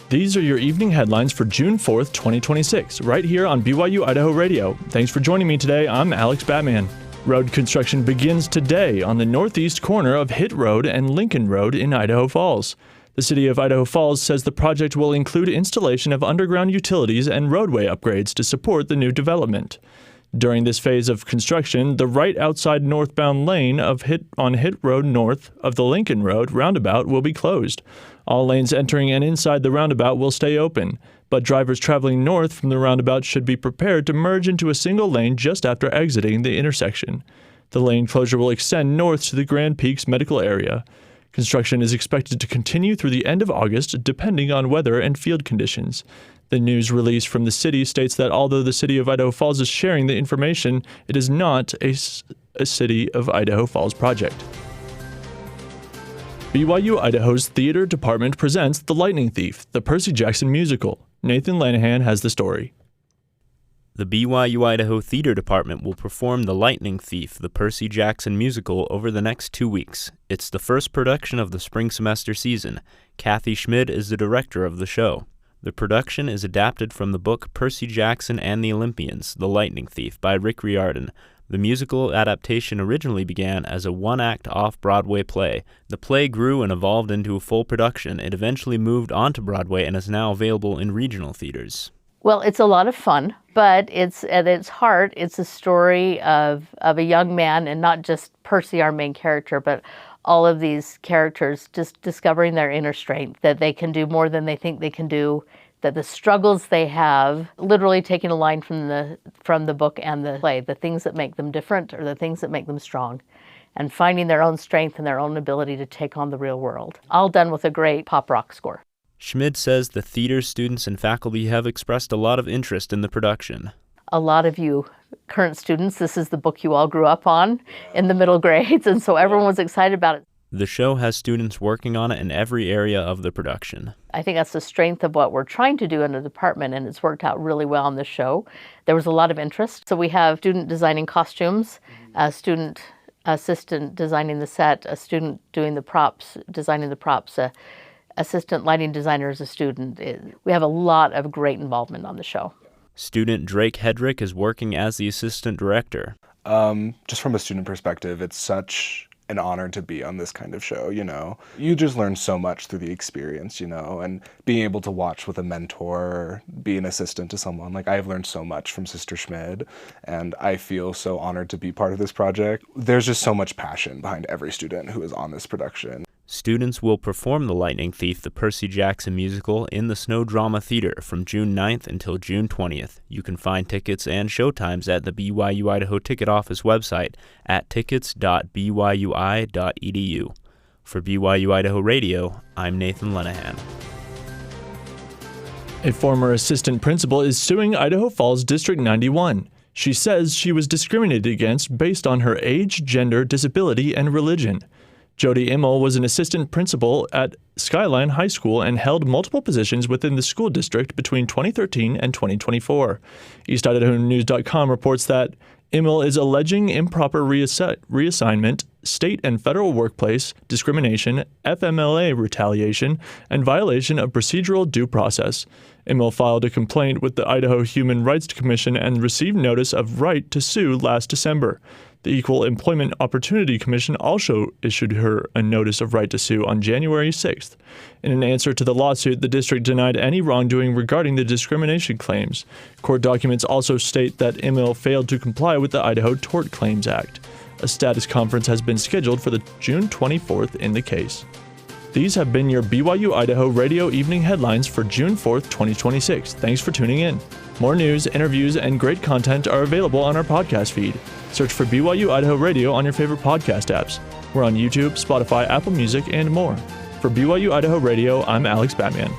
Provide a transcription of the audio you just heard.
These are your evening headlines for June 4th, 2026, right here on BYU-Idaho Radio. Thanks for joining me today. I'm Alex Batman. Road construction begins today on the northeast corner of Hitt Road and Lincoln Road in Idaho Falls. The city of Idaho Falls says the project will include installation of underground utilities and roadway upgrades to support the new development. During this phase of construction, the right outside northbound lane of Hitt Road north of the Lincoln Road roundabout will be closed. All lanes entering and inside the roundabout will stay open, but drivers traveling north from the roundabout should be prepared to merge into a single lane just after exiting the intersection. The lane closure will extend north to the Grand Peaks medical area. Construction is expected to continue through the end of August, depending on weather and field conditions. The news release from the city states that although the city of Idaho Falls is sharing the information, it is not a City of Idaho Falls project. BYU-Idaho's theater department presents The Lightning Thief, the Percy Jackson Musical. Nathan Lanahan has the story. The BYU-Idaho Theater Department will perform The Lightning Thief, the Percy Jackson Musical, over the next 2 weeks. It's the first production of the spring semester season. Kathy Schmid is the director of the show. The production is adapted from the book Percy Jackson and the Olympians, The Lightning Thief by Rick Riordan. The musical adaptation originally began as a one-act off-Broadway play. The play grew and evolved into a full production. It eventually moved onto Broadway and is now available in regional theaters. Well, it's a lot of fun, but it's at its heart, it's a story of a young man, and not just Percy, our main character, but all of these characters just discovering their inner strength, that they can do more than they think they can do, that the struggles they have, literally taking a line from the book and the play, the things that make them different or the things that make them strong, and finding their own strength and their own ability to take on the real world. All done with a great pop rock score. Schmid says the theater students and faculty have expressed a lot of interest in the production. A lot of you current students, this is the book you all grew up on in the middle grades, and so everyone was excited about it. The show has students working on it in every area of the production. I think that's the strength of what we're trying to do in the department, and it's worked out really well on this show. There was a lot of interest. So we have student designing costumes, a student assistant designing the set, a student doing the props, designing the props, assistant lighting designer is a student. We have a lot of great involvement on the show. Student Drake Hedrick is working as the assistant director. Just from a student perspective, it's such an honor to be on this kind of show, you know. You just learn so much through the experience, you know, and being able to watch with a mentor, or be an assistant to someone. Like, I've learned so much from Sister Schmid, and I feel so honored to be part of this project. There's just so much passion behind every student who is on this production. Students will perform The Lightning Thief, the Percy Jackson Musical, in the Snow Drama Theater from June 9th until June 20th. You can find tickets and showtimes at the BYU Idaho Ticket Office website at tickets.byui.edu. For BYU Idaho Radio, I'm Nathan Lanahan. A former assistant principal is suing Idaho Falls District 91. She says she was discriminated against based on her age, gender, disability, and religion. Jody Immel was an assistant principal at Skyline High School and held multiple positions within the school district between 2013 and 2024. EastIdahoNews.com reports that Immel is alleging improper reassignment, state and federal workplace discrimination, FMLA retaliation, and violation of procedural due process. Immel filed a complaint with the Idaho Human Rights Commission and received notice of right to sue last December. The Equal Employment Opportunity Commission also issued her a notice of right to sue on January 6th. In an answer to the lawsuit, the district denied any wrongdoing regarding the discrimination claims. Court documents also state that Immel failed to comply with the Idaho Tort Claims Act. A status conference has been scheduled for the June 24th in the case. These have been your BYU-Idaho Radio Evening Headlines for June 4th, 2026. Thanks for tuning in. More news, interviews, and great content are available on our podcast feed. Search for BYU-Idaho Radio on your favorite podcast apps. We're on YouTube, Spotify, Apple Music, and more. For BYU-Idaho Radio, I'm Alex Batman.